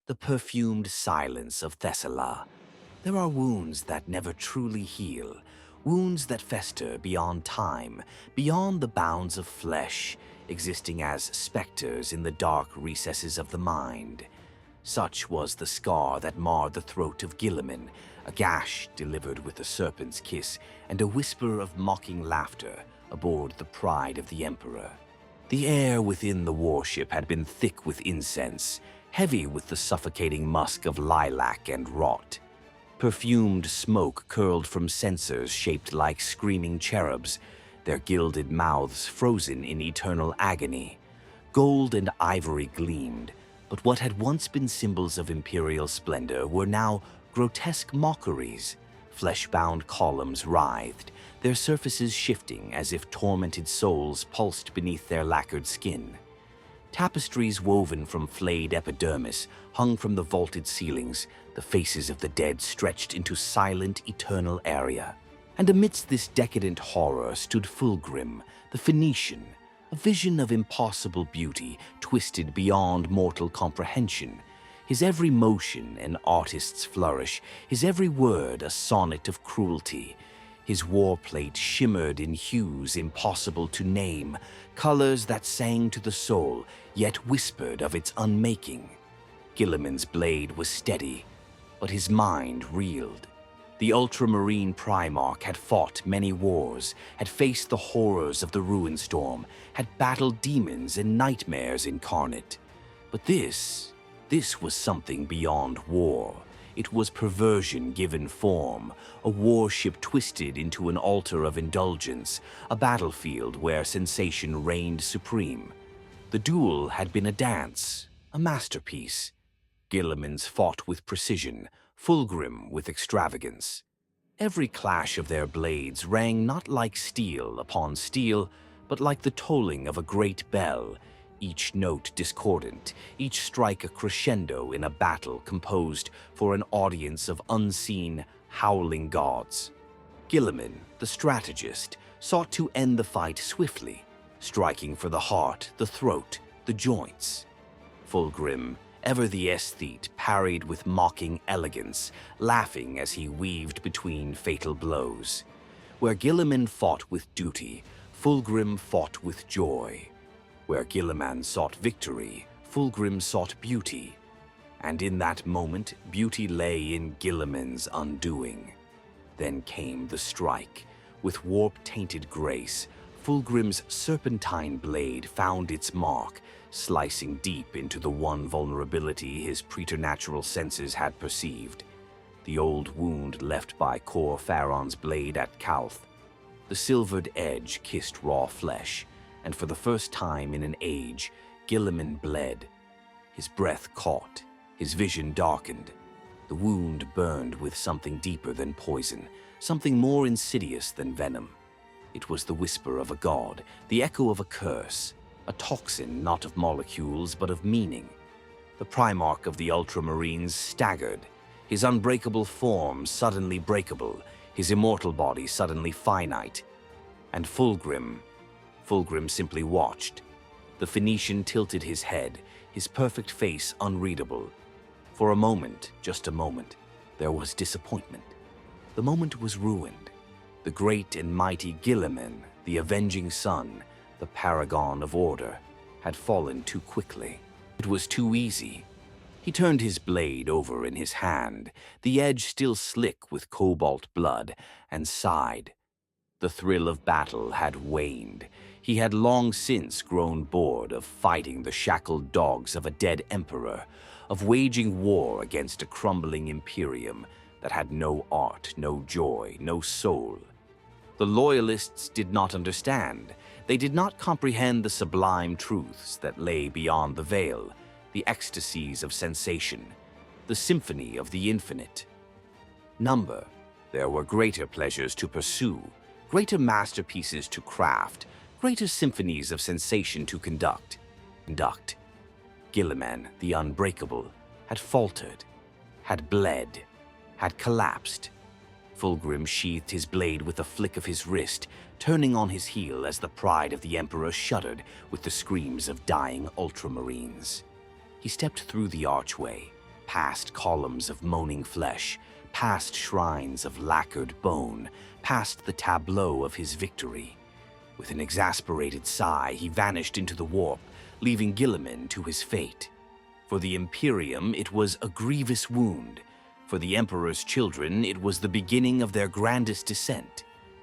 The perfumed silence of Thessala. There are wounds that never truly heal, wounds that fester beyond time, beyond the bounds of flesh, existing as specters in the dark recesses of the mind. Such was the scar that marred the throat of Guilliman, a gash delivered with a serpent's kiss and a whisper of mocking laughter aboard the Pride of the Emperor. The air within the warship had been thick with incense, heavy with the suffocating musk of lilac and rot. Perfumed smoke curled from censers shaped like screaming cherubs, their gilded mouths frozen in eternal agony. Gold and ivory gleamed, but what had once been symbols of imperial splendor were now grotesque mockeries. Flesh-bound columns writhed, their surfaces shifting as if tormented souls pulsed beneath their lacquered skin. Tapestries woven from flayed epidermis hung from the vaulted ceilings, the faces of the dead stretched into silent, eternal area. And amidst this decadent horror stood Fulgrim, the Phoenician, a vision of impossible beauty twisted beyond mortal comprehension. His every motion an artist's flourish, his every word a sonnet of cruelty. His warplate shimmered in hues impossible to name, colors that sang to the soul, yet whispered of its unmaking. Guilliman's blade was steady, but his mind reeled. The Ultramarine primarch had fought many wars, had faced the horrors of the ruin storm, had battled demons and nightmares incarnate. But this was something beyond war. It was perversion given form, a warship twisted into an altar of indulgence, a battlefield where sensation reigned supreme. The duel had been a dance, a masterpiece. Guilliman's fought with precision, Fulgrim with extravagance. Every clash of their blades rang not like steel upon steel, but like the tolling of a great bell, each note discordant, each strike a crescendo in a battle composed for an audience of unseen, howling gods. Guilliman, the strategist, sought to end the fight swiftly, striking for the heart, the throat, the joints. Fulgrim, ever the aesthete, parried with mocking elegance, laughing as he weaved between fatal blows. Where Guilliman fought with duty, Fulgrim fought with joy. Where Guilliman sought victory, Fulgrim sought beauty. And in that moment, beauty lay in Guilliman's undoing. Then came the strike. With warp-tainted grace, Fulgrim's serpentine blade found its mark, slicing deep into the one vulnerability his preternatural senses had perceived. The old wound left by Cor Pharon's blade at Calth. The silvered edge kissed raw flesh, and for the first time in an age, Guilliman bled. His breath caught, his vision darkened. The wound burned with something deeper than poison, something more insidious than venom. It was the whisper of a god, the echo of a curse, a toxin not of molecules but of meaning. The primarch of the Ultramarines staggered, his unbreakable form suddenly breakable, his immortal body suddenly finite. And Fulgrim simply watched. The Phoenician tilted his head, his perfect face unreadable. For a moment, just a moment, there was disappointment. The moment was ruined. The great and mighty Guilliman, the avenging sun, the paragon of order, had fallen too quickly. It was too easy. He turned his blade over in his hand, the edge still slick with cobalt blood, and sighed. The thrill of battle had waned. He had long since grown bored of fighting the shackled dogs of a dead emperor, of waging war against a crumbling Imperium that had no art, no joy, no soul. The loyalists did not understand. They did not comprehend the sublime truths that lay beyond the veil, the ecstasies of sensation, the symphony of the infinite. There were greater pleasures to pursue, greater masterpieces to craft, greater symphonies of sensation to conduct. Guilliman, the unbreakable, had faltered, had bled, had collapsed. Fulgrim sheathed his blade with a flick of his wrist, turning on his heel as the pride of the Emperor shuddered with the screams of dying Ultramarines. He stepped through the archway. past columns of moaning flesh, past shrines of lacquered bone, past the tableau of his victory. With an exasperated sigh, he vanished into the warp, leaving Guilliman to his fate. For the Imperium, it was a grievous wound. For the Emperor's children, it was the beginning of their grandest descent.